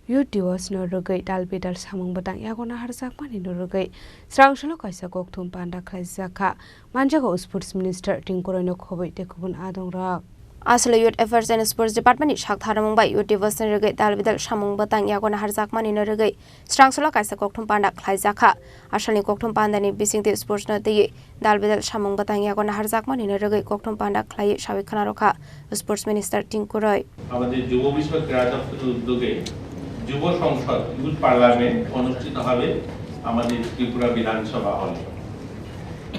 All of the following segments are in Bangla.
Yudiwas no rugai dalbidal samung batang yagona harsak mani no rugai srangshalo kaisa kokthum panda khlaisaka manjago sports minister tingkoroi no khoboi te khubun adong rak Asle Youth Affairs and Sports Department ni shak tharamung bai Yudiwas no rugai dalbidal samung batang yagona harsak mani no rugai srangshalo kaisa kokthum panda khlaisaka asali kokthum panda ni bisingte sports no tei dalbidal samung batang yagona harsak mani no rugai kokthum panda khlai sabi khana rokha sports minister tingkoroi আমাদের যুব বিষয়ক ক্রীড়া দপ্তরের উদ্যোগে যুব সংসদ ইউথ পার্লামেন্ট অনুষ্ঠিত হবে আমাদের ত্রিপুরা বিধানসভা হলে।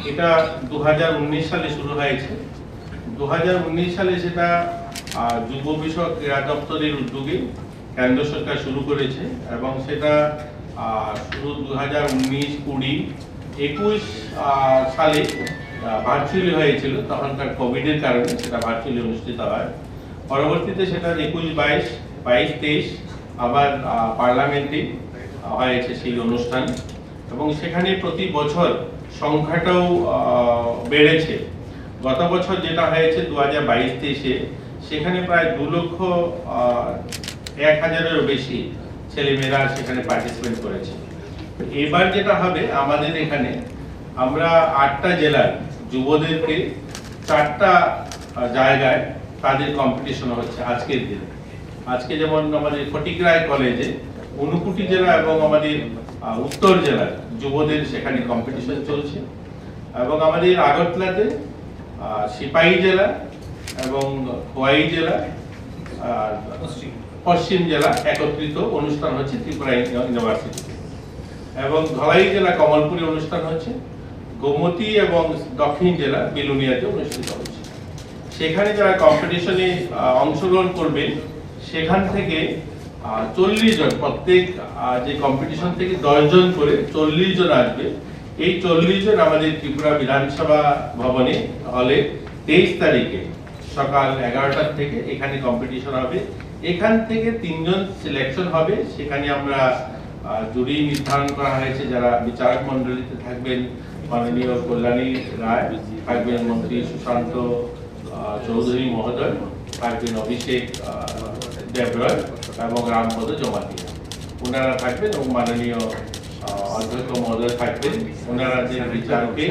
এটা 2019 সালে শুরু হয়েছে। 2019 সালে সেটা যুব বিষয়ক ক্রীড়া দপ্তরের উদ্যোগে কেন্দ্র সরকার শুরু করেছে এবং সেটা শুরু 2019, 20, 21 সালে ভার্চুয়ালি হয়েছিল। তখনকার কোভিডের কারণে সেটা ভার্চুয়ালি অনুষ্ঠিত হয়। পরবর্তীতে সেটা 21, 22, 23 আবার পার্লামেন্টে হয়েছে সেই অনুষ্ঠান এবং সেখানে প্রতি বছর সংখ্যাটাও বেড়েছে। গত বছর যেটা হয়েছে 2022-23-এ সেখানে প্রায় 2,01,000-এরও বেশি ছেলেমেয়েরা সেখানে পার্টিসিপেট করেছে। এবার যেটা হবে আমাদের এখানে আমরা 8টা জেলার যুবদেরকে 4টা জায়গায় তাদের কম্পিটিশন হচ্ছে আজকের দিনে। আজকে যেমন আমাদের ফটিকরায় কলেজে 59 জেলা এবং আমাদের উত্তর জেলার যুবদের সেখানে কম্পিটিশন চলছে এবং আমাদের আগরতলাতে সিপাহী জেলা এবং খোয়াই জেলা পশ্চিম জেলা একত্রিত অনুষ্ঠান হচ্ছে ত্রিপুরা ইউনিভার্সিটিতে এবং ধলাই জেলা কমলপুরে অনুষ্ঠান হচ্ছে, গোমতী এবং দক্ষিণ জেলা বিলুনিয়াতে অনুষ্ঠিত হচ্ছে। সেখানে যারা কম্পিটিশনে অংশগ্রহণ করবেন সেখান থেকে 40 জন প্রত্যেক যে কম্পিটিশন থেকে 10 জন করে 40 জন আসবে। এই 40 জন আমাদের ত্রিপুরা বিধানসভা ভবনে হলে 23 তারিখে সকাল 11টা থেকে এখানে কম্পিটিশন হবে। এখান থেকে 3 জন সিলেকশন হবে। সেখানে আমরা জুরি নির্ধারণ করা হয়েছে যারা বিচারক মণ্ডলীতে থাকবেন। মাননীয় কল্যাণী রায় থাকবেন, মন্ত্রী সুশান্ত চৌধুরী মহোদয় থাকবেন, অভিষেক দেবরয় এবং রামপদ জমাতি ওনারা থাকবেন এবং মাননীয় অধ্যক্ষ মহোদয় থাকবেন। ওনারা যে বিচারকে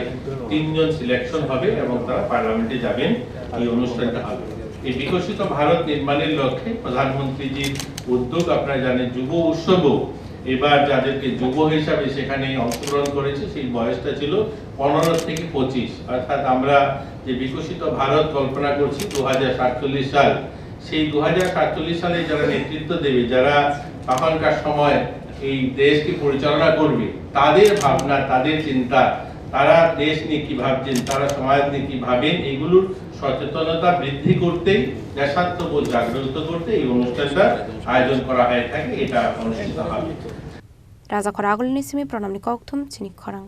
3 জন সিলেকশন হবে এবং তারা পার্লামেন্টে যাবেন। এই অনুষ্ঠানটা হবে এই বিকশিত ভারত নির্মাণের লক্ষ্যে প্রধানমন্ত্রীজির উদ্যোগ। আপনারা জানেন যুব উৎসবও এবার যাদেরকে যুব হিসাবে সেখানে অংশগ্রহণ করেছে সেই বয়সটা ছিল 15 থেকে 25, অর্থাৎ আমরা যে বিকশিত ভারত কল্পনা করছি 2047 সাল, সেই 2047 সালে যারা নেতৃত্ব দেবে, যারা তখনকার সময় এই দেশকে পরিচালনা করবে, তাদের ভাবনা, তাদের চিন্তা, তারা দেশ নিয়ে কি ভাবছেন, তারা সমাজ নিয়ে কি ভাবেন, এগুলোর সচেতনতা বৃদ্ধি করতেই, দেশাত্মবোধ জাগ্রত করতে এই অনুষ্ঠানটা আয়োজন করা হয়ে থাকে। এটা অনুষ্ঠিত হবে। রাজা খরাগুল নিসিমি প্রণামনি কক্থম চিনি খরাং।